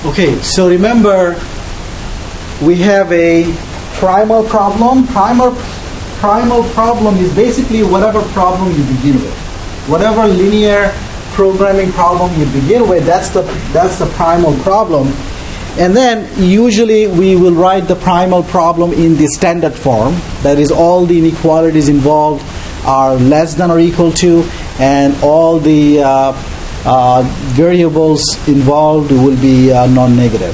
Okay, so remember, we have a primal problem. Primal problem is basically whatever problem you begin with. Whatever linear programming problem you begin with, that's the primal problem. And then usually we will write the primal problem in the standard form. That is, all the inequalities involved are less than or equal to, and all the variables involved will be non-negative.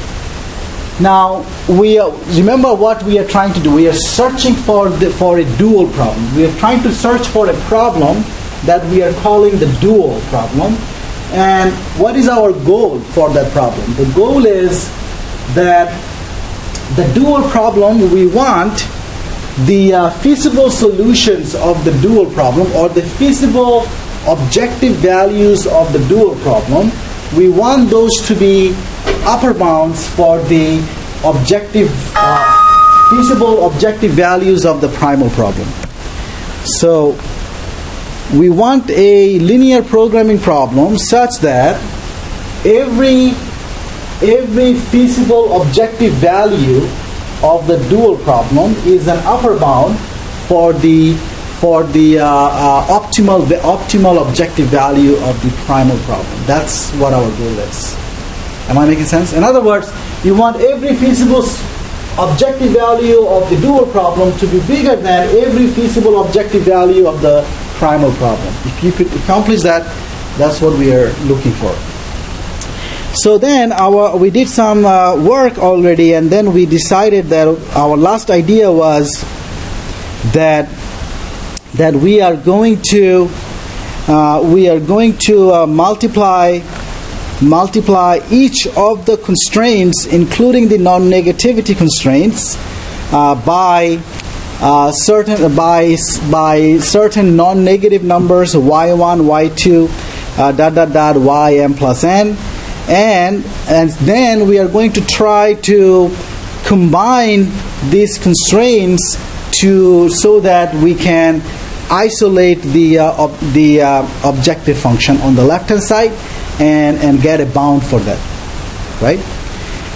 Now, remember what we are trying to do. We are searching for a dual problem. We are trying to search for a problem that we are calling the dual problem. And what is our goal for that problem? The goal is that the dual problem, we want the feasible solutions of the dual problem, or the feasible objective values of the dual problem. We want those to be upper bounds for the feasible objective values of the primal problem. So we want a linear programming problem such that every feasible objective value of the dual problem is an upper bound for the optimal objective value of the primal problem. That's what our goal is. Am I making sense? In other words, you want every feasible objective value of the dual problem to be bigger than every feasible objective value of the primal problem. If you could accomplish that, that's what we are looking for. So then we did some work already, and then we decided that our last idea was that we are going to multiply each of the constraints, including the non-negativity constraints, by certain non-negative numbers, y1, y2, yn plus n, and then we are going to try to combine these constraints so that we can isolate the objective function on the left-hand side and get a bound for that, right?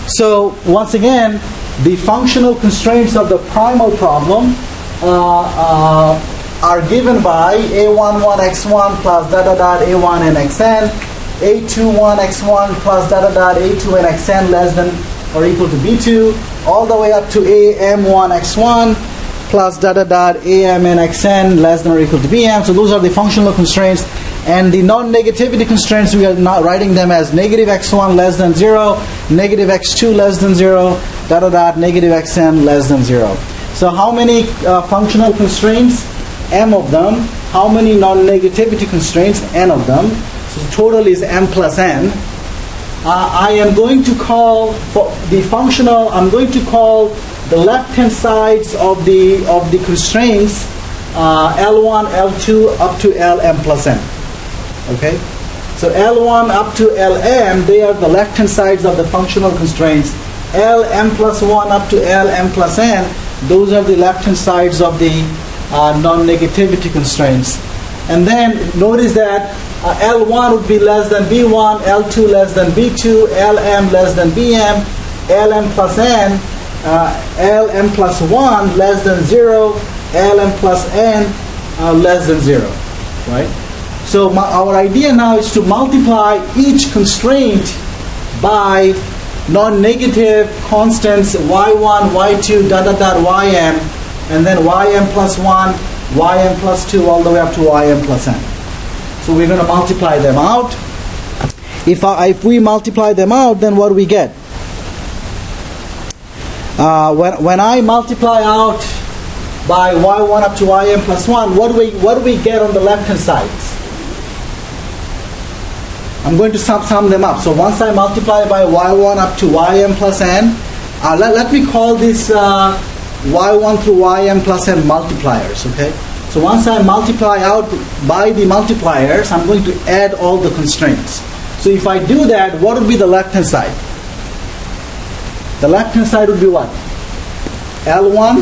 So once again, the functional constraints of the primal problem are given by a11 x1 plus a1 and xn, a21 x1 plus a2 and xn less than or equal to b2, all the way up to am1 x1 plus am and xn less than or equal to bm. So those are the functional constraints. And the non-negativity constraints, we are not writing them as negative x1 less than 0, negative x2 less than 0, negative xn less than 0. So how many functional constraints? M of them. How many non-negativity constraints? N of them. So the total is m plus n. I am going to call for the functional. I'm going to call the left-hand sides of the constraints L1, L2 up to Lm plus n. Okay, so L1 up to Lm, they are the left-hand sides of the functional constraints. Lm plus 1 up to Lm plus n, those are the left-hand sides of the non-negativity constraints. And then notice that L1 would be less than B1, L2 less than B2, Lm less than Bm, Lm plus n, Lm plus 1 less than 0, Lm plus n less than 0, right? So our idea now is to multiply each constraint by non-negative constants y1, y2, ym, and then ym plus 1, ym plus 2, all the way up to ym plus n. So we're going to multiply them out. If we multiply them out, then what do we get? When I multiply out by y1 up to ym plus 1, what do we get on the left-hand sides? I'm going to sum them up. So once I multiply by y1 up to ym plus n, let me call this y1 through ym plus n multipliers, okay? So once I multiply out by the multipliers, I'm going to add all the constraints. So if I do that, what would be the left-hand side? The left-hand side would be what? L1,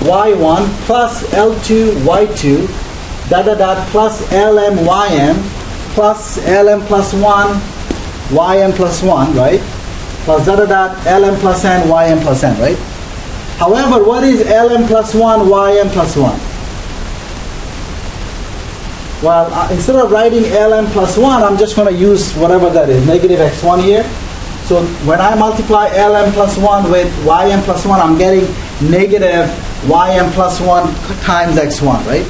y1 plus L2, y2, plus Lm, ym, plus Lm plus 1, ym plus 1, right? plus dot dot dot lm plus n ym plus n, right? However, what is lm plus 1 ym plus 1? Well, instead of writing lm plus 1, I'm just going to use whatever that is, negative x1 here. So when I multiply lm plus 1 with ym plus 1, I'm getting negative ym plus 1 times x1, right?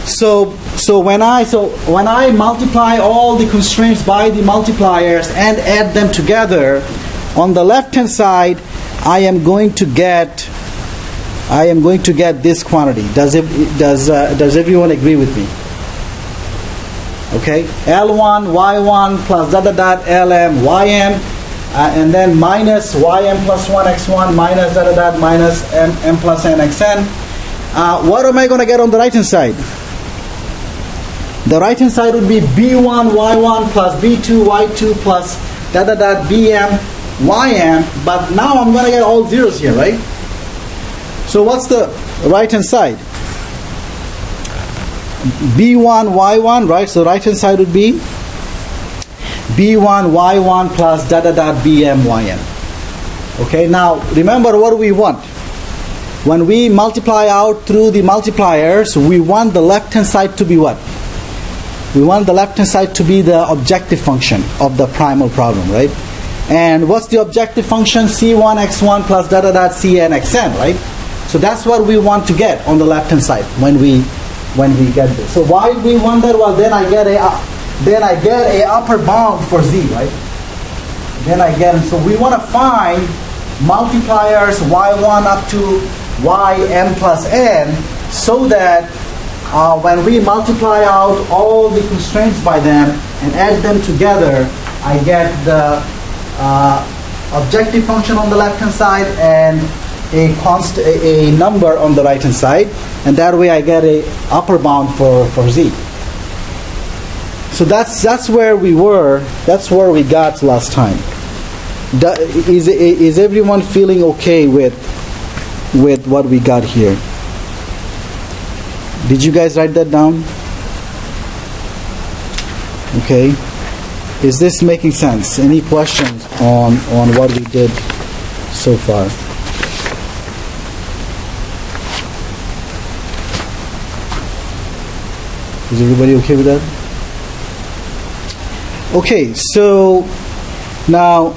So when I multiply all the constraints by the multipliers and add them together, on the left-hand side, I am going to get this quantity. Does everyone agree with me? Okay, L1 Y1 plus dot dot dot LM YM, and then minus YM plus 1 X1 minus dot dot dot minus M plus N XN. What am I going to get on the right hand side? The right hand side would be B1 Y1 plus B2 Y2 plus dot dot dot BM YM, but now I'm going to get all zeros here, right? So what's the right hand side? B1 Y1, right? So right hand side would be B1 Y1 plus dot dot dot BM YM. Okay, now remember what we want. When we multiply out through the multipliers, we want the left hand side to be what? We want the left hand side to be the objective function of the primal problem, right? And what's the objective function? C1 x1 plus dot dot dot Cn xn, right? So that's what we want to get on the left hand side when we get this. So why do we want that? Well, then I get a upper bound for z, right? So we want to find multipliers y1 up to ym plus n, so that when we multiply out all the constraints by them and add them together, I get the objective function on the left hand side and a number on the right hand side, and that way I get a upper bound for z. So that's where we were. That's where we got last time. Is everyone feeling okay with what we got here? Did you guys write that down? Okay. Is this making sense? Any questions on what we did so far? Is everybody okay with that? Okay, so now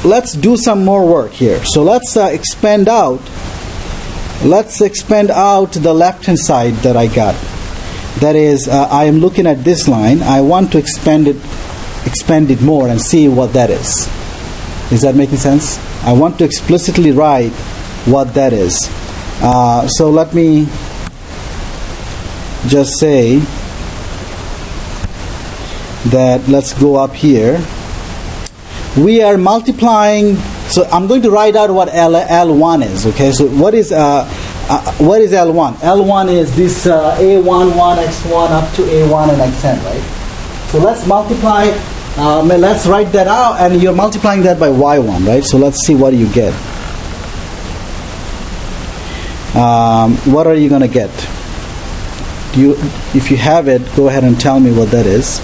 let's do some more work here. So let's expand out the left hand side that I got. That is, I am looking at this line. I want to expand it more and see what that is. Is that making sense? I want to explicitly write what that is. So let me just say that, let's go up here. We are multiplying, so I'm going to write out what L1 is, okay? So what is L1? L1 is this A11 X1 up to A1 and Xn, right? So let's multiply, let's write that out, and you're multiplying that by Y1, right? So let's see what you get. What are you going to get? If you have it, go ahead and tell me what that is.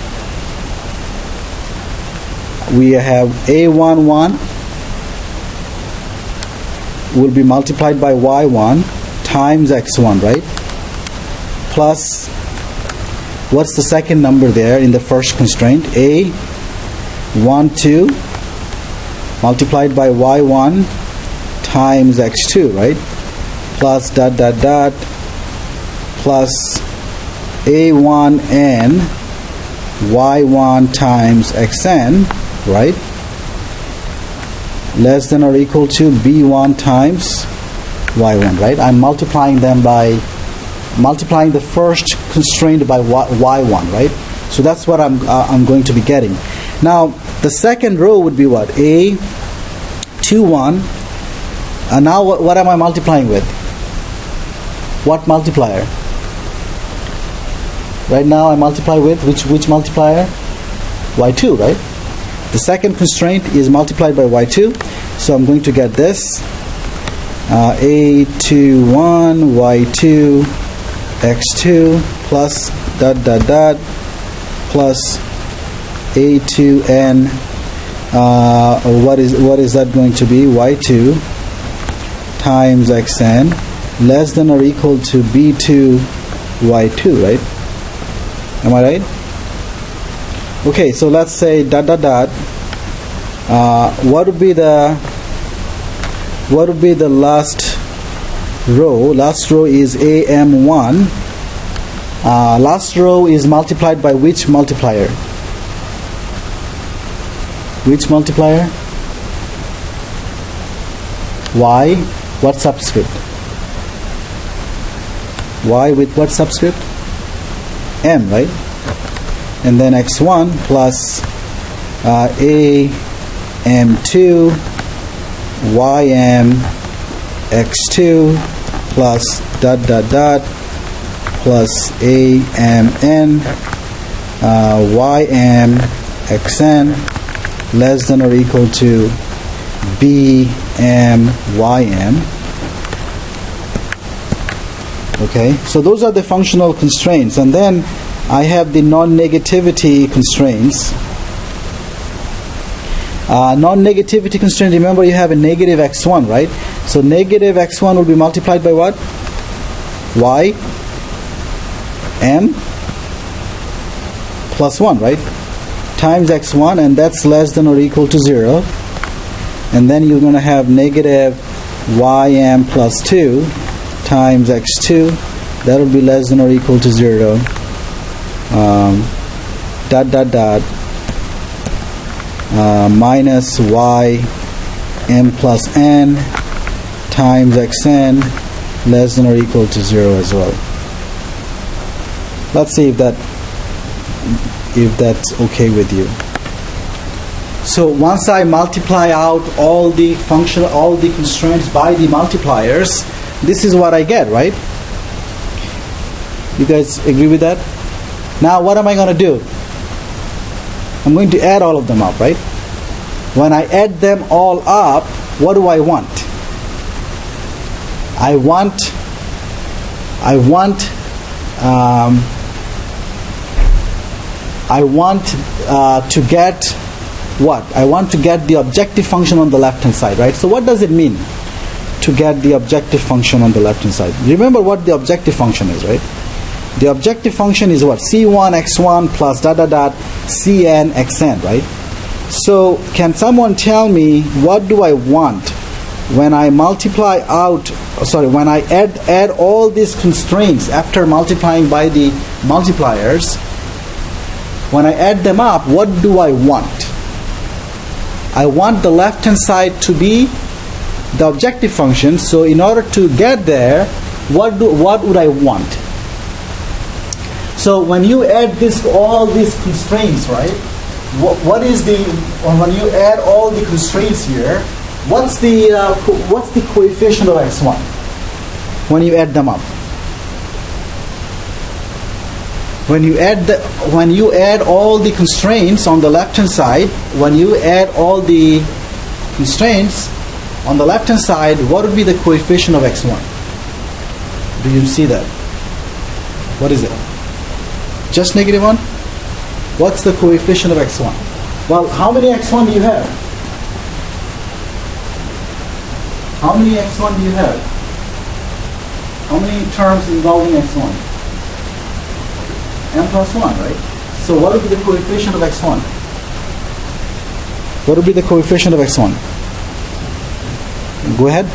We have A11 will be multiplied by Y1 times X1, right? Plus, what's the second number there in the first constraint? A12 multiplied by Y1 times X2, right? Plus dot dot dot plus A1n Y1 times Xn, right? Less than or equal to B1 times Y1, right? I'm multiplying them by multiplying the first constraint by Y1, right? So that's what I'm going to be getting. Now the second row would be what? A21. And now what am I multiplying with? What multiplier? Right now I multiply with which multiplier? Y2, right? The second constraint is multiplied by Y2. So I'm going to get this. A21 Y2 X2 plus dot dot dot plus A2n what is that going to be? Y2 times xn less than or equal to b2 y2, right? Am I right? Okay, so let's say dot dot dot. What would be the last row? Last row is am1. Last row is multiplied by which multiplier? Which multiplier? Y. What subscript? Y with what subscript? M, right? And then x1 plus am2 ym x2 plus dot dot dot plus amn ym xn less than or equal to bm ym. Okay, so those are the functional constraints, and then I have the non-negativity constraints. Non-negativity constraint, remember you have a negative x1, right? So negative x1 will be multiplied by what? Y m plus 1, right? Times x1, and that's less than or equal to 0. And then you're going to have negative ym plus 2 times x2. That will be less than or equal to 0. Dot dot dot minus y m plus n times xn less than or equal to 0 as well. Let's see if that's okay with you. So once I multiply out all the constraints by the multipliers, this is what I get, right? You guys agree with that? Now what am I going to do? I'm going to add all of them up, right? When I add them all up, what do I want? I want to get what? I want to get the objective function on the left hand side, right? So what does it mean to get the objective function on the left hand side? Remember what the objective function is, right? The objective function is what? C1 x1 plus dot dot dot Cn xn, right? So can someone tell me what do I want when I multiply out, when I add all these constraints after multiplying by the multipliers? When I add them up, what do I want? I want the left hand side to be the objective function. So in order to get there, what would I want? So when you add all these constraints, right? When you add all the constraints here, what's the coefficient of x1 when you add them up? When you add all the constraints on the left hand side, what would be the coefficient of x1? Do you see that? What is it? Just negative 1? What's the coefficient of x1? Well, how many x1 do you have? How many x1 do you have? How many terms involving x1? M plus 1, right? So what would be the coefficient of x1? What would be the coefficient of x1? Go ahead.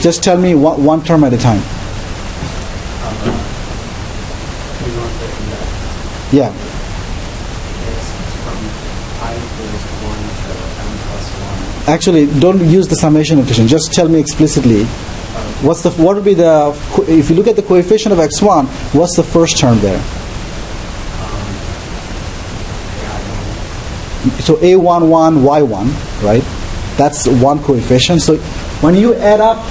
Just tell me one term at a time. Yeah. Actually, don't use the summation notation. Just tell me explicitly. What would be if you look at the coefficient of x1, what's the first term there? So a11 y1, right? That's one coefficient. So when you add up,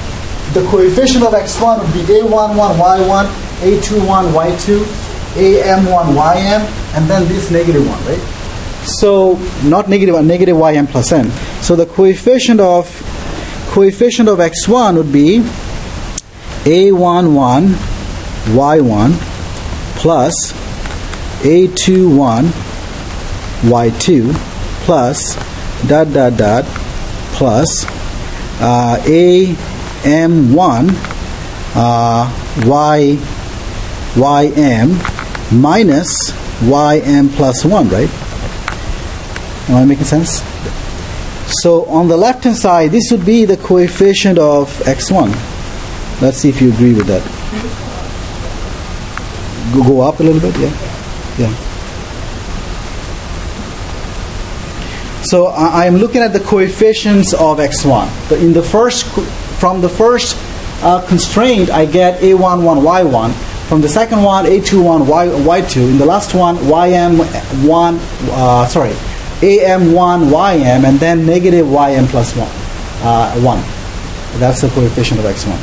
the coefficient of x1 would be a11 y1, a21 y2, am1 ym, and then this negative one, right? So not negative one, negative ym plus n. So the coefficient of x1 would be a11 y1 plus A21 Y2 plus dot dot dot plus AM1 YM minus YM plus 1, right? Am I making sense? So on the left hand side, this would be the coefficient of x1. Let's see if you agree with that. Go up a little bit, yeah. So I'm looking at the coefficients of x1. From the first constraint, I get A11 Y1. From the second one, A21 Y2. In the last one, AM1 YM, and then negative YM plus 1. That's the coefficient of x1.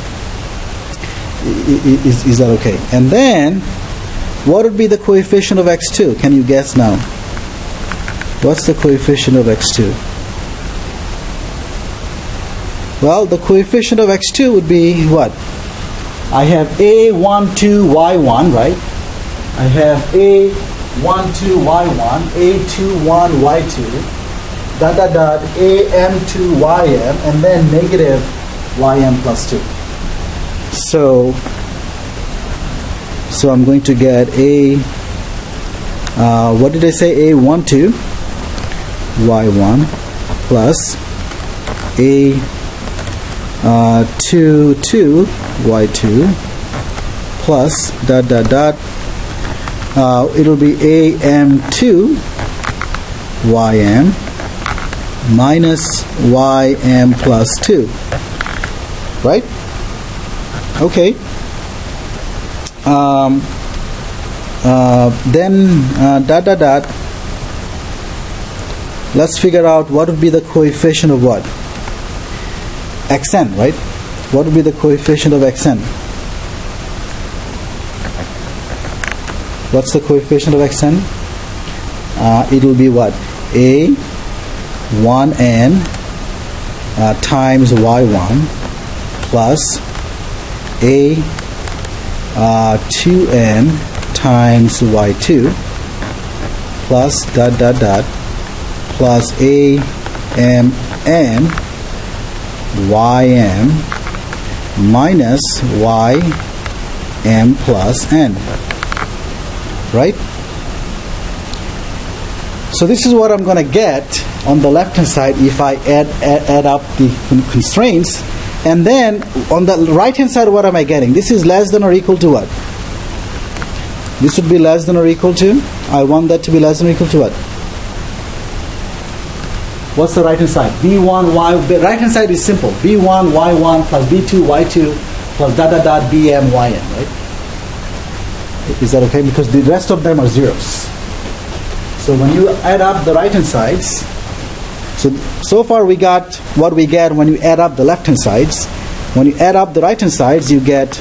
Is that okay? And then, what would be the coefficient of x2? Can you guess now? What's the coefficient of x2? Well, the coefficient of x2 would be what? I have A12 Y1, right? I have A12 Y1, A21 Y2, dot dot dot, AM2 YM, and then negative YM plus 2. So I'm going to get what did I say? A12 Y1 plus A22 Y2 plus dot dot dot. It'll be AM2 YM minus YM plus 2. Right? Okay. Then dot dot dot. Let's figure out what would be the coefficient of what? Xn, right? What would be the coefficient of Xn? What's the coefficient of Xn? It will be what? A1n times y1 plus A2n times y2 plus dot dot dot plus AMN YM minus YM plus N. Right? So this is what I'm going to get on the left hand side if I add up the constraints. And then on the right hand side, what am I getting? This is less than or equal to what? This would be less than or equal to? I want that to be less than or equal to what? What's the right hand side? B1 Y. The right hand side is simple. B1 Y1 plus B2 Y2 plus dot dot dot BM YN, right? Is that okay? Because the rest of them are zeros. So when you add up the right hand sides, so far we got what we get when you add up the left hand sides. When you add up the right hand sides, you get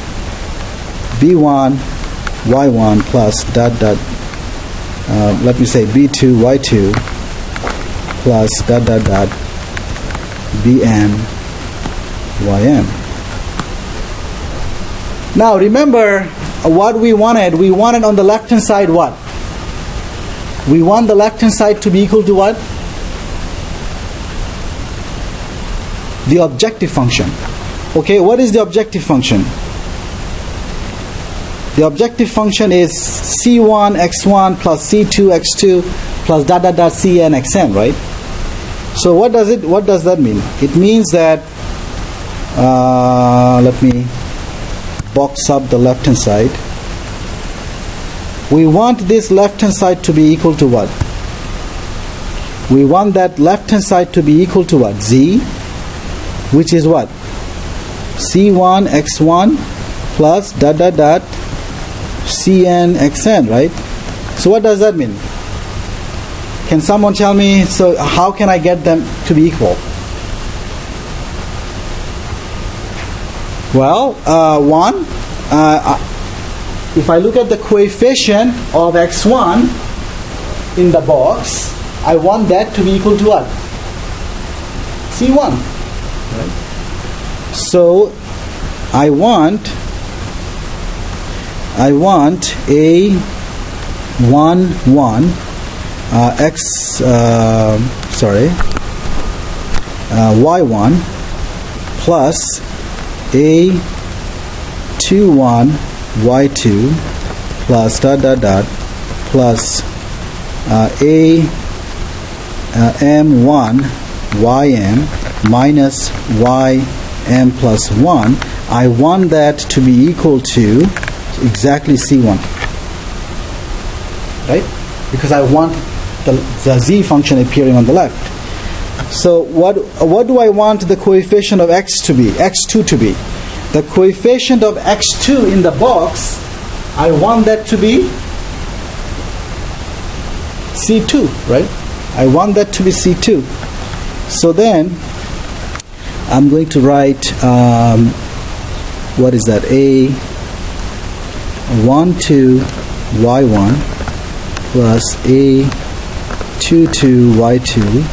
B1 Y1 plus dot dot. Let me say B2 Y2 plus dot dot dot BM YM. Now remember what we wanted. We wanted on the left hand side what? We want the left hand side to be equal to what? The objective function. Okay, what is the objective function? The objective function is C1 x1 plus C2 x2 plus dot dot dot Cn xn, right? So what does that mean? It means that let me box up the left hand side. We want this left hand side to be equal to what? We want that left hand side to be equal to what? Z, which is what? C1 x1 plus dot dot dot Cn xn, right? So what does that mean? Can someone tell me, so how can I get them to be equal? Well, if I look at the coefficient of x1 in the box, I want that to be equal to what? C1. Right? So I want 1 1 y1 plus a21 y2 plus dot dot dot plus m1 ym minus ym plus 1. I want that to be equal to exactly C1, right? Because I want the z function appearing on the left. So what do I want the coefficient of x to be? X2 to be. The coefficient of x2 in the box, I want that to be C2, right? I want that to be C2. So then I'm going to write what is that? A12 y1 plus A22 y2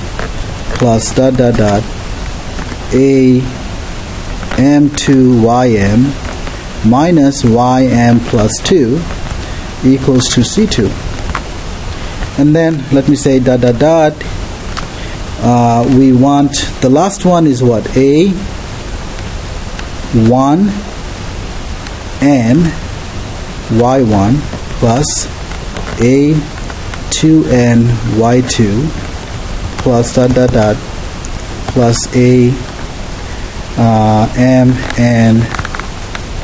plus dot dot dot A m2 ym minus ym plus 2 equals to C2. And then let me say dot dot dot. We want the last one is what? A1 n y1 plus a2n y2 plus dot dot dot plus a m n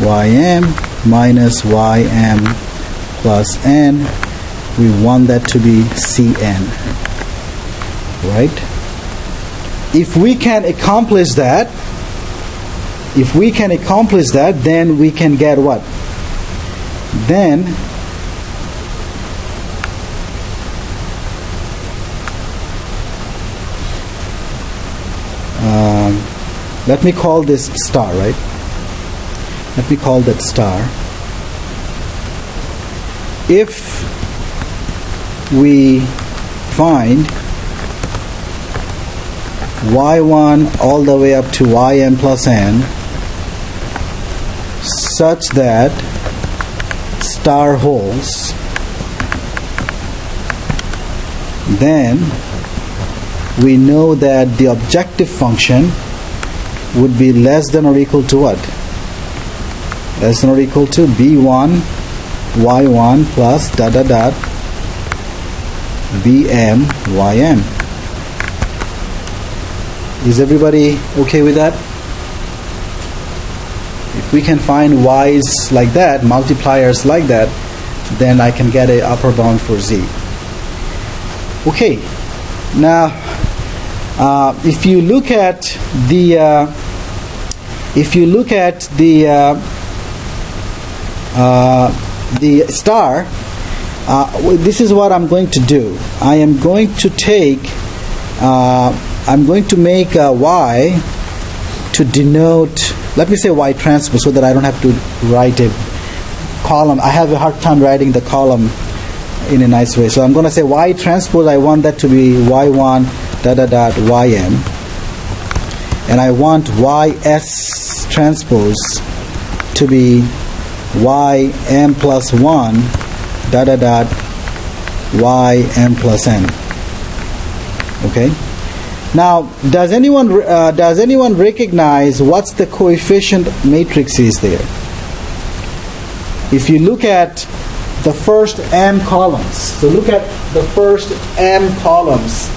ym minus ym plus n. We want that to be Cn, right? If we can accomplish that, then we can get what? Then let me call this star, right? Let me call that star. If we find y1 all the way up to ym plus n such that star holds, then we know that the objective function would be less than or equal to what? Less than or equal to b1 y1 plus dot dot dot bm ym. Is everybody okay with that? If we can find y's like that, multipliers like that, then I can get a upper bound for z. Okay. Now, if you look at the star, this is what I'm going to do. I am going to take. I'm going to make y to denote. Let me say y transpose so that I don't have to write a column. I have a hard time writing the column in a nice way. So I'm going to say y transpose. I want that to be y1 dot dot dot ym, and I want ys transpose to be ym plus 1 dot dot dot ym plus n. Okay. Now, does anyone recognize what's the coefficient matrix is there? If you look at the first m columns, so look at the first m columns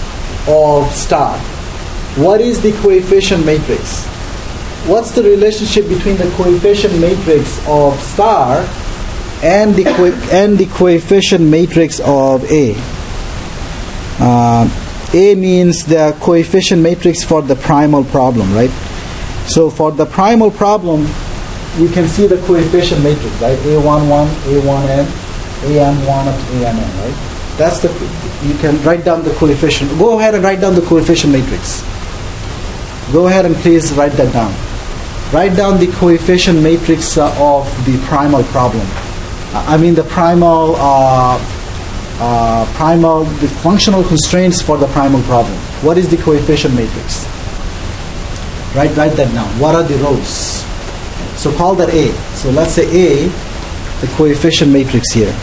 of star. What is the coefficient matrix? What's the relationship between the coefficient matrix of star and the coefficient matrix of A? A means the coefficient matrix for the primal problem, right? So for the primal problem, we can see the coefficient matrix, right? A11, A1n, AM1 up to AMN, right? That's the. You can write down the coefficient. Go ahead and write down the coefficient matrix. Go ahead and please write that down. Write down the coefficient matrix of the primal problem. I mean the the functional constraints for the primal problem. What is the coefficient matrix? Write that down. What are the rows? So call that A. So let's say A, the coefficient matrix here.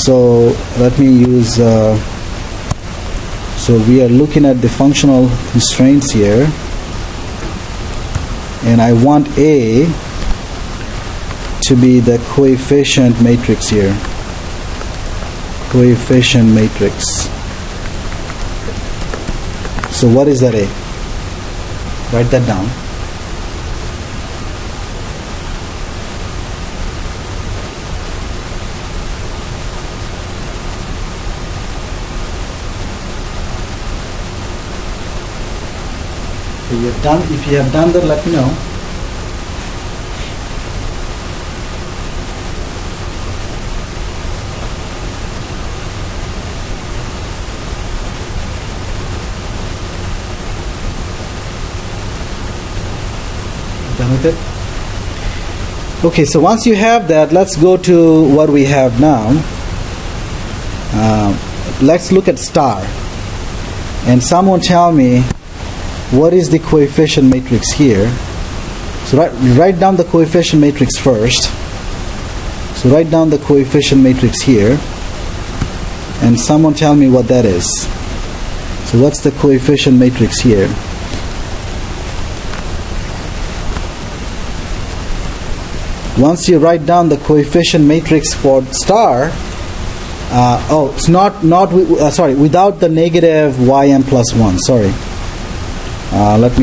So let me use, so we are looking at the functional constraints here, and I want A to be the coefficient matrix here. Coefficient matrix. So what is that A? Write that down. If you have done that, let me know. Done with it? Okay, so once you have that, let's go to what we have now. Let's look at star. And someone tell me, what is the coefficient matrix here? So write down the coefficient matrix first. So write down the coefficient matrix here, and someone tell me what that is. So what's the coefficient matrix here? Once you write down the coefficient matrix for star, it's sorry, without the negative ym plus 1. Sorry. Let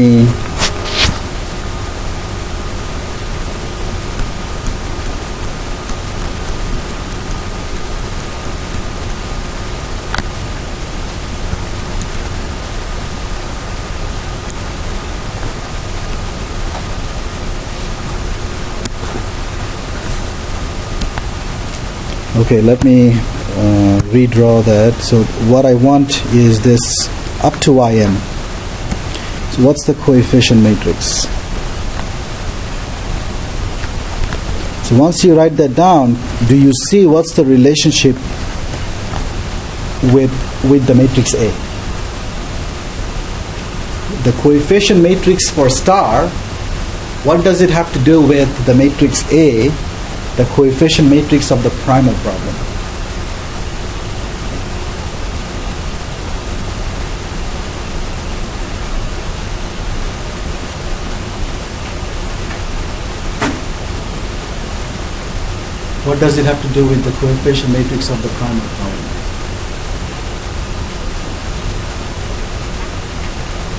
me redraw that. So what I want is this up to ym. So what's the coefficient matrix? So once you write that down, do you see what's the relationship with the matrix A? The coefficient matrix for star, what does it have to do with the matrix A, the coefficient matrix of the primal problem? What does it have to do with the coefficient matrix of the primal problem?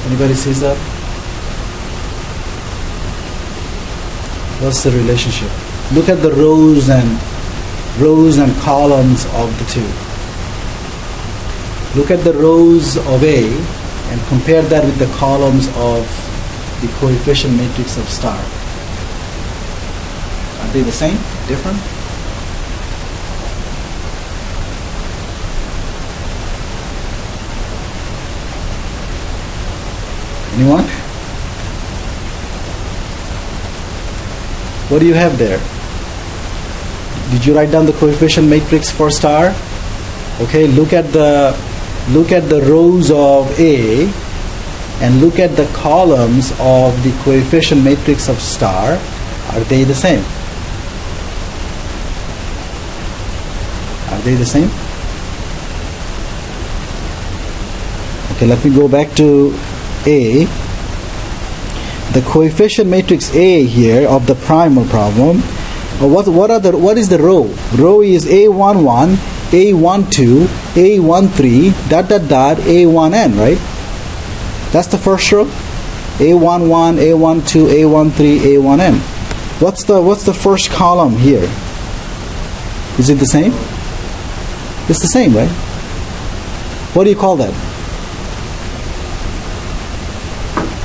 Anybody sees that? What's the relationship? Look at the rows and columns of the two. Look at the rows of A and compare that with the columns of the coefficient matrix of star. Are they the same? Different? Anyone? What do you have there? Did you write down the coefficient matrix for star? Okay, look at the rows of A and look at the columns of the coefficient matrix of star. Are they the same? Are they the same? Okay, let me go back to A. The coefficient matrix A here of the primal problem. What is the row? Row is A11, A12, A13, A1n, right? That's the first row. A11, A12, A13, A1n. What's the first column here? Is it the same? It's the same, right? What do you call that?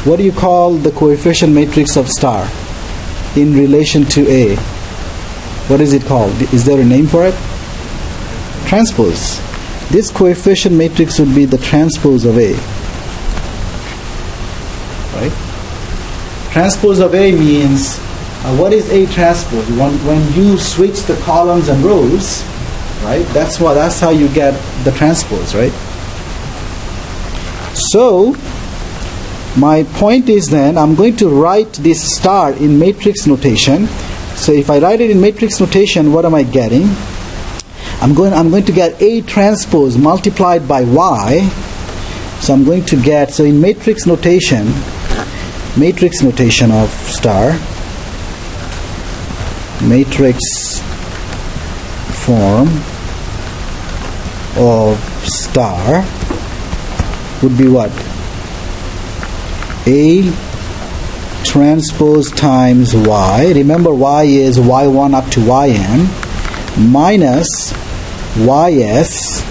What do you call the coefficient matrix of star in relation to A? What is it called? Is there a name for it? Transpose. This coefficient matrix would be the transpose of A. Right? Transpose of A means, what is A transpose? When you switch the columns and rows, right? That's how you get the transpose, right? So my point is then I'm going to write this star in matrix notation. So if I write it in matrix notation, what am I getting? I'm going to get A transpose multiplied by Y. So I'm going to get, so in matrix notation of star, matrix form of star would be what? A transpose times Y. Remember, Y is Y1 up to Yn minus Ys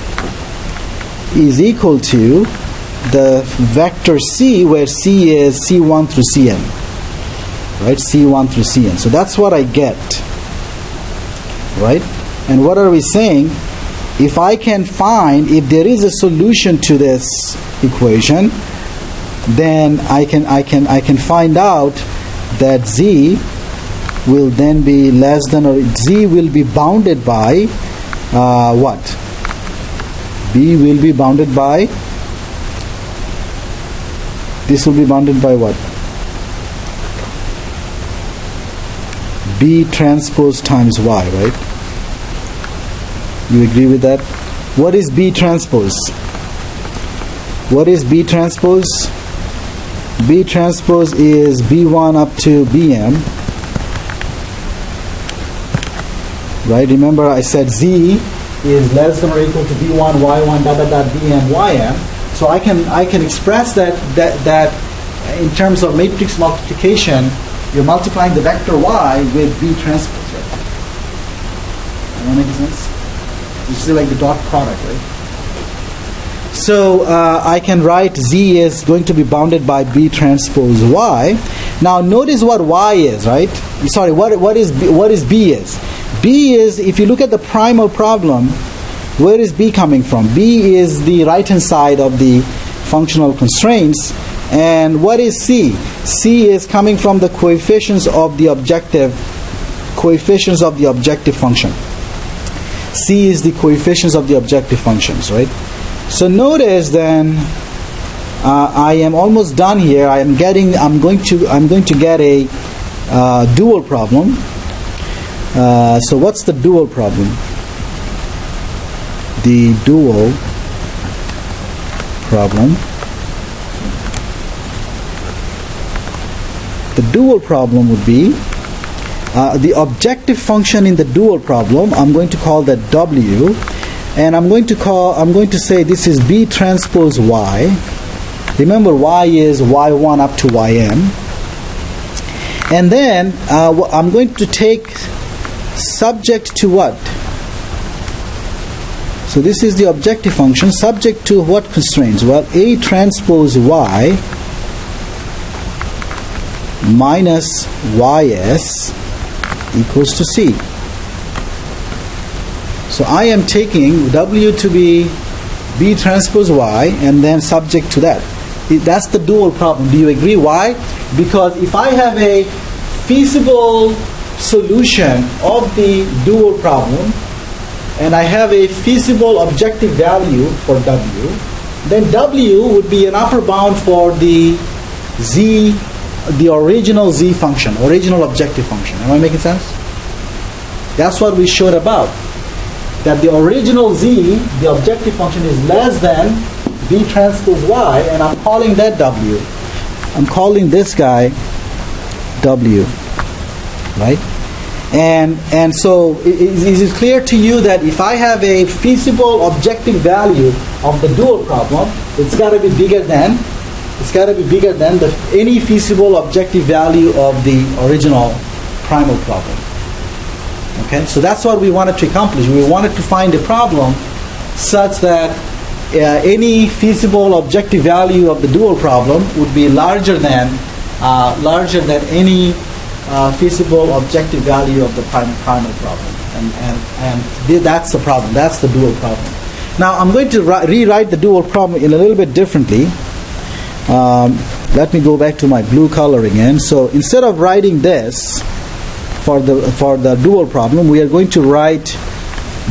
is equal to the vector C, where C is C1 through Cn. Right? C1 through Cn. So that's what I get. Right? And what are we saying? If I can find, if there is a solution to this equation, then I can find out that Z will then be less than, or Z will be bounded by what? B will be bounded by, this will be bounded by what? B transpose times Y, right? You agree with that? What is B transpose? What is B transpose? B transpose is B1 up to Bm. Right? Remember I said Z is less than or equal to B1, Y1, Bm, Ym. So I can express that in terms of matrix multiplication, you're multiplying the vector Y with B transpose. Right? Does that make sense? This is like the dot product, right? So I can write Z is going to be bounded by B transpose Y. Now notice what Y is, right? Sorry, what is B is? B is, if you look at the primal problem, where is B coming from? B is the right hand side of the functional constraints. And what is C? C is coming from the coefficients of the objective function. C is the coefficients of the objective functions, right? So notice then, I am almost done here. I'm going to get a dual problem. So what's the dual problem? The dual problem. The dual problem would be the objective function in the dual problem. I'm going to call that W, and I'm going to say this is B transpose Y. Remember, Y is Y1 up to Ym. And then I'm going to take subject to what? So this is the objective function, subject to what constraints? Well, A transpose Y minus Ys equals to C. So I am taking W to be B transpose Y and then subject to that. That's the dual problem. Do you agree? Why? Because if I have a feasible solution of the dual problem and I have a feasible objective value for W, then W would be an upper bound for the Z, the original Z function, original objective function. Am I making sense? That's what we showed about. That the original Z, the objective function, is less than B transpose Y, and I'm calling that W. I'm calling this guy W, right? And so is it clear to you that if I have a feasible objective value of the dual problem, it's got to be bigger than any feasible objective value of the original primal problem. Okay, so that's what we wanted to accomplish. We wanted to find a problem such that any feasible objective value of the dual problem would be larger than any feasible objective value of the primal problem, and that's the problem. That's the dual problem. Now I'm going to rewrite the dual problem in a little bit differently. Let me go back to my blue color again. So instead of writing this for the dual problem, we are going to write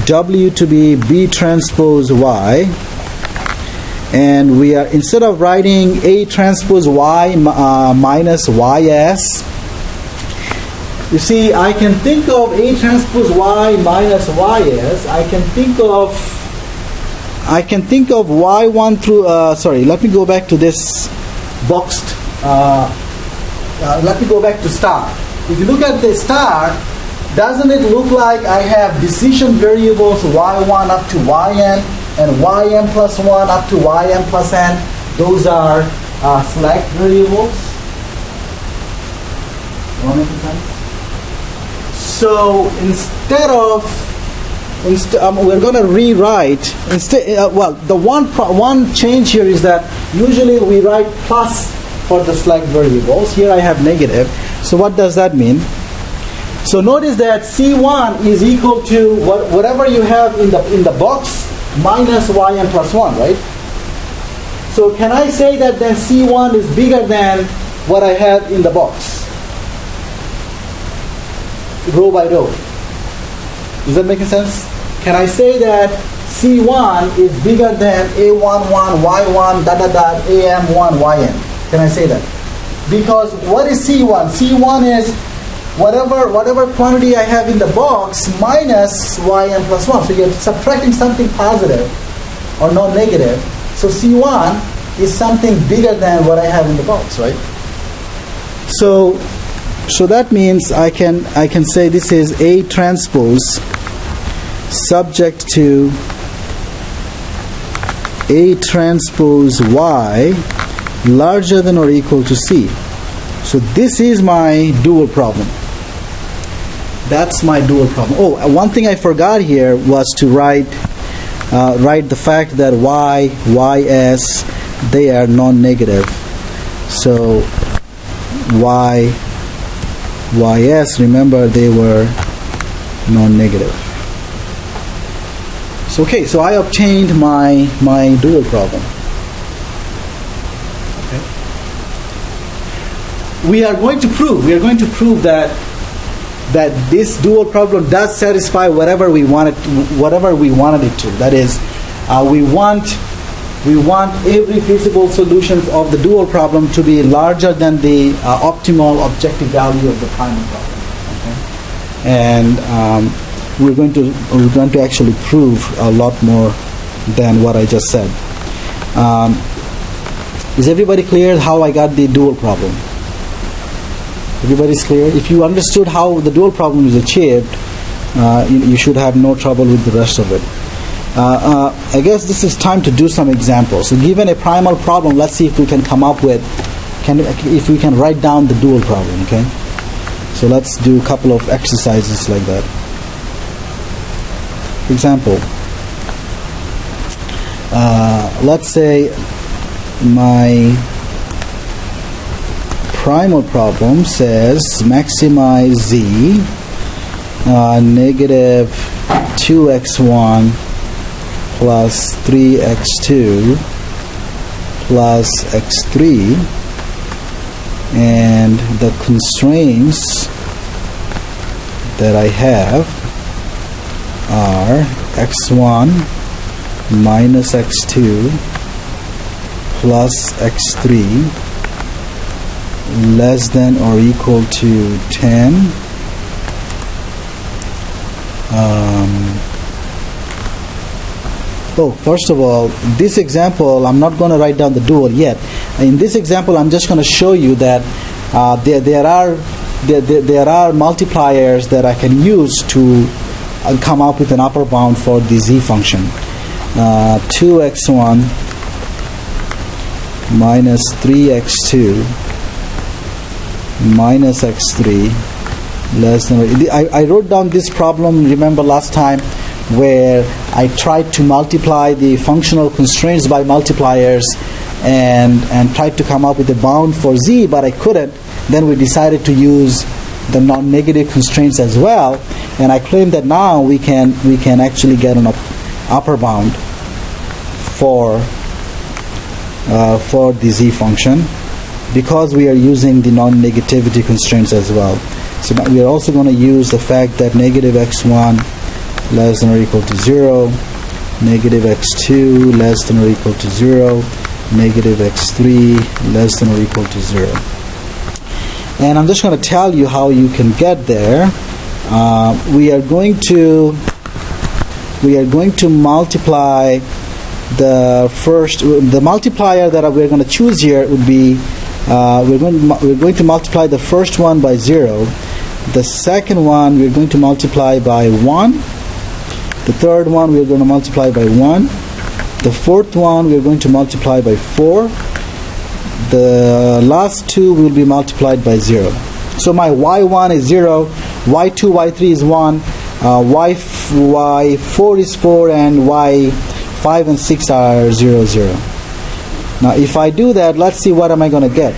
W to be B transpose Y, and we are, instead of writing A transpose Y minus Ys, You see, I can think of A transpose Y minus YS. I can think of Y1 through, sorry, let me go back to this boxed, let me go back to star. If you look at the star, doesn't it look like I have decision variables Y1 up to Yn and Ym plus 1 up to Ym plus n? Those are select variables. So instead of we're going to rewrite well, the one change here is that usually we write plus for the select variables. Here I have negative. So what does that mean? So notice that C1 is equal to whatever you have in the box minus Ym plus 1, right? So can I say that then C1 is bigger than what I have in the box, row by row? Is that making sense? Can I say that C1 is bigger than A11, Y1, AM1, Yn? Can I say that? Because what is C1? C1 is whatever quantity I have in the box minus Yn plus 1. So you're subtracting something positive or non-negative. So C1 is something bigger than what I have in the box, right? So that means I can say this is A transpose subject to A transpose Y larger than or equal to C. So this is my dual problem. That's my dual problem. Oh, one thing I forgot here was to write the fact that Y, Ys, they are non-negative. So Y, Ys, remember they were non-negative. So okay, so I obtained my dual problem. Okay. We are going to prove that this dual problem does satisfy whatever we wanted it to. That is, we want every feasible solution of the dual problem to be larger than the optimal objective value of the primal problem. Okay? And we're going to actually prove a lot more than what I just said. Is everybody clear how I got the dual problem? Everybody's clear? If you understood how the dual problem is achieved, you should have no trouble with the rest of it. I guess this is time to do some examples. So given a primal problem, let's see if we can come up with, if we can write down the dual problem, okay? So let's do a couple of exercises like that. Example. Let's say my primal problem says maximize z negative 2x1 plus 3x2 plus x3, and the constraints that I have are x1 minus x2 plus x3 less than or equal to 10. First of all, this example, I'm not going to write down the dual yet. In this example, I'm just going to show you that there are multipliers that I can use to come up with an upper bound for the z function. 2x1 minus 3x2 minus x3 less than. I wrote down this problem, remember last time, where I tried to multiply the functional constraints by multipliers and tried to come up with a bound for z, but I couldn't. Then we decided to use the non-negative constraints as well, and I claim that now we can actually get an upper bound for the z function, because we are using the non-negativity constraints as well. So now we are also going to use the fact that negative x1 less than or equal to 0, negative x2 less than or equal to 0, negative x3 less than or equal to 0. And I'm just going to tell you how you can get there. We are going to multiply the multiplier that we're going to choose here would be we're going to multiply the first one by 0. The second one we're going to multiply by 1. The third one we're going to multiply by 1. The fourth one we're going to multiply by 4. The last two will be multiplied by 0. So my y1 is 0, y2, y3 is 1, y4 is 4, and y5 and 6 are 0, 0. Now if I do that, let's see what am I going to get.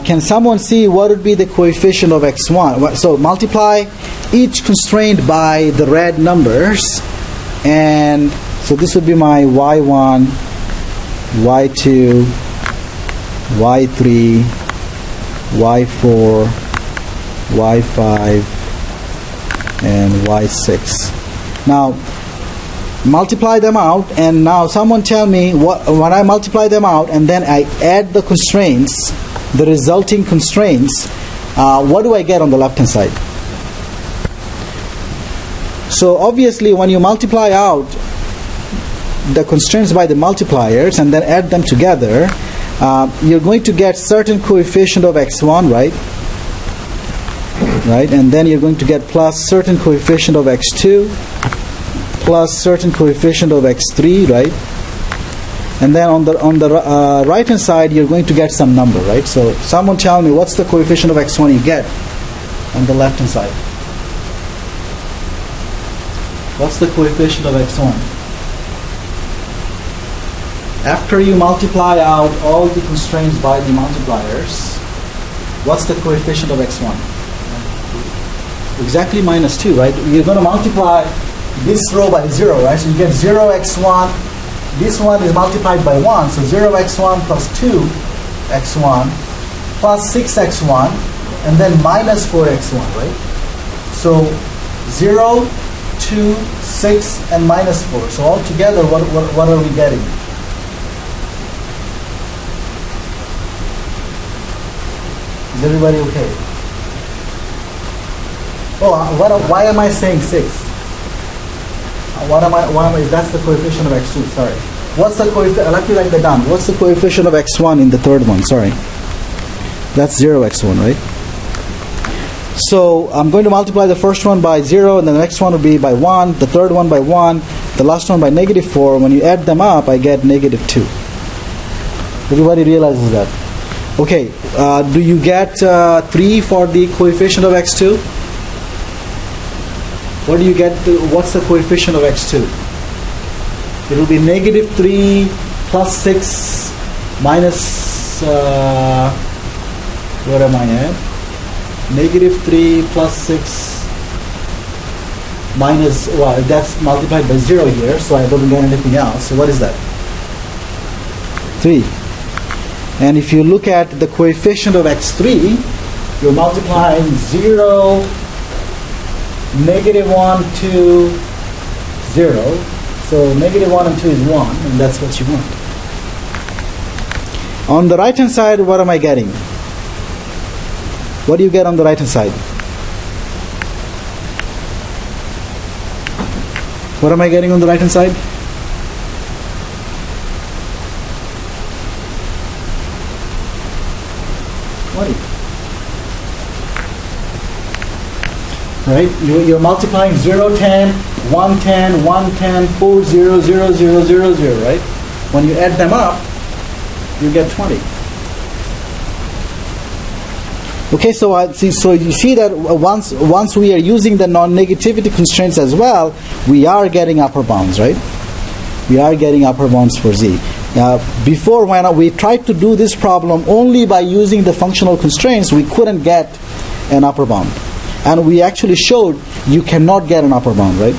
Can someone see what would be the coefficient of x1? So multiply each constraint by the red numbers, and so this would be my y1, y2, y3, y4, y5, and y6. Now multiply them out, and now someone tell me when I multiply them out and then I add the constraints, the resulting constraints, what do I get on the left hand side? So obviously when you multiply out the constraints by the multipliers and then add them together, you're going to get certain coefficient of x1, right? And then you're going to get plus certain coefficient of x2, plus certain coefficient of x3, right? And then on the right hand side you're going to get some number, right? So someone tell me what's the coefficient of x1 you get on the left hand side? What's the coefficient of x1? After you multiply out all the constraints by the multipliers, what's the coefficient of x1? Exactly -2, right? You're going to multiply this row by 0, right? So you get 0x1. This one is multiplied by 1, so 0x1 plus 2x1 plus 6x1, and then minus 4x1, right? So 0, 2, 6, and minus 4. So altogether, what are we getting? Is everybody okay? Oh, why am I saying 6? That's the coefficient of x2, sorry. What's the coefficient? Let me write that down. What's the coefficient of x1 in the third one? Sorry. That's 0x1, right? So I'm going to multiply the first one by 0, and the next one will be by 1, the third one by 1, the last one by -4. When you add them up, I get -2. Everybody realizes that? Okay, do you get 3 for the coefficient of x2? What do you get? What's the coefficient of x2? It will be -3 plus 6 minus, where am I at? -3 plus 6 minus, well, that's multiplied by 0 here, so I don't get anything else. So what is that? 3. And if you look at the coefficient of x3, you're multiplying 0, -1, 2, 0. So -1 and 2 is 1, and that's what you want. On the right hand side, what am I getting? What do you get on the right hand side? What am I getting on the right hand side? Right? You're multiplying 0, 10, 1, 10, 1, 10, 4, 0, 0, 0, 0, 0, right? When you add them up, you get 20. Okay, so you see that once we are using the non-negativity constraints as well, we are getting upper bounds, right? We are getting upper bounds for z. Before, when we tried to do this problem only by using the functional constraints, we couldn't get an upper bound. And we actually showed you cannot get an upper bound, right?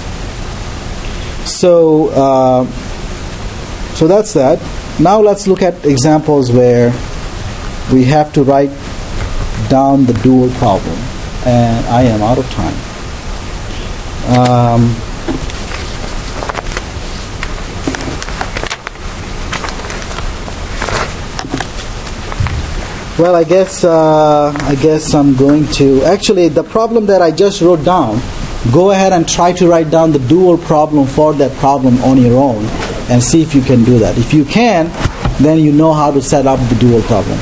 So that's that. Now let's look at examples where we have to write down the dual problem. And I am out of time. Well, I guess I'm going to actually the problem that I just wrote down. Go ahead and try to write down the dual problem for that problem on your own, and see if you can do that. If you can, then you know how to set up the dual problem.